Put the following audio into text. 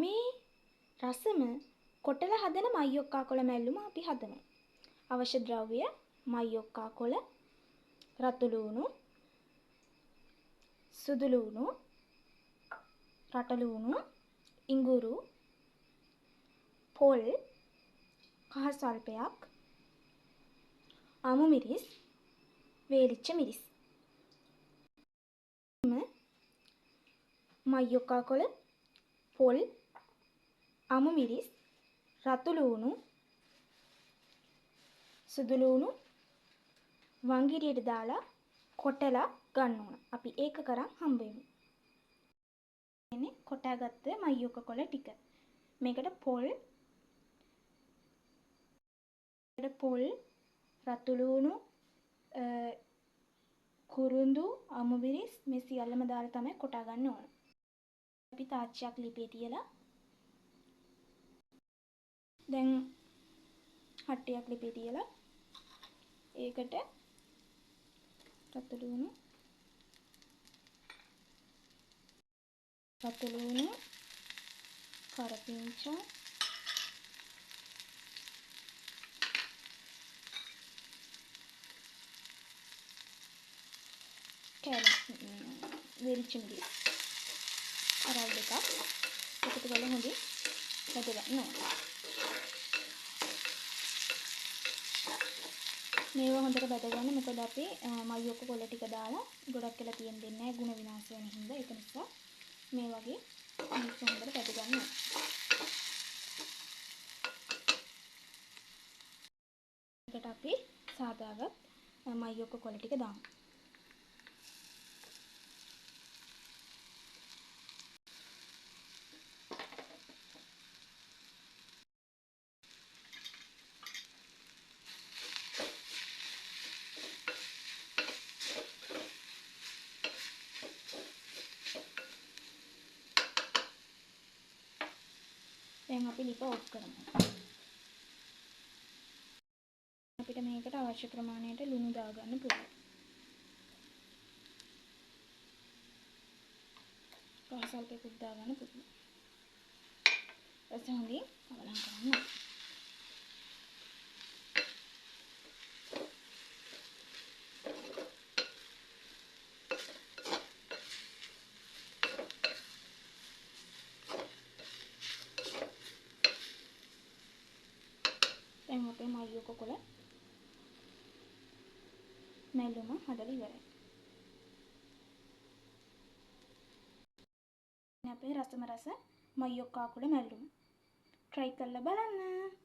මේ රසම කොටල හදන මයියොක්කා කොළ මැල්ලුම අපි හදමු. අවශ්‍ය ද්‍රව්‍ය මයියොක්කා කොළ, රතු ලූණු, සුදු ලූණු, රට ලූණු, ඉඟුරු, පොල්, කහ සල්පයක්, අමු මිරිස්, වේලිච්ච මිරිස්. මයියොක්කා කොළ, පොල්, අමු මිරිස්, රතු ලූණු, සුදු ලූණු වංගිරියට දාලා කොටලා ගන්න ඕන. අපි ඒක කරන් හම්බ වෙමු. එන්නේ කොටාගත්ත මයියොක්කා කොළ ටික. මේකට පොල්, රතු ලූණු, කුරුඳු, අමු මිරිස් මේ සියල්ලම දාලා තමයි කොටා ගන්න ඕන. අපි තාච්චියක් ලිපේ තියලා දැන් හට්ටියක් ලිපේ තියලා ඒකට රතු ලූණු, කරපිංචා, වෙරිච්ච මිරිස් අරල් දෙකක් එකතු කරලා හොඳින් බෙද ගන්න ඕන. මේවා හොඳට බෙද ගන්න. මොකද අපි මයියොක්කා කොළ ටික දාලා ගොඩක් වෙලා තියෙන දෙන්නේ නැහැ ගුණ විනාශ වෙන හින්දා. ඒක නිසා මේ වගේ මේක හොඳට බෙද ගන්න ඕන. එකට අපි සාදාගත් මයියොක්කා කොළ ටික දාමු. දැන් අපි ලිප ඔෆ් කරමු. අපිට මේකට අවශ්‍ය ප්‍රමාණයට ලුණු දාගන්න පුළුවන්. කහසල්පෙකුත් දාගන්න පුළුවන්. රස හොඳින් අවලං කරන්න. දැන් අපේ මයියොක්කා කොළ මැල්ලුම හදලා ඉවරයි. අපේ රසම රස මයියොක්කා කොළ මැල්ලුම try කරලා බලන්න.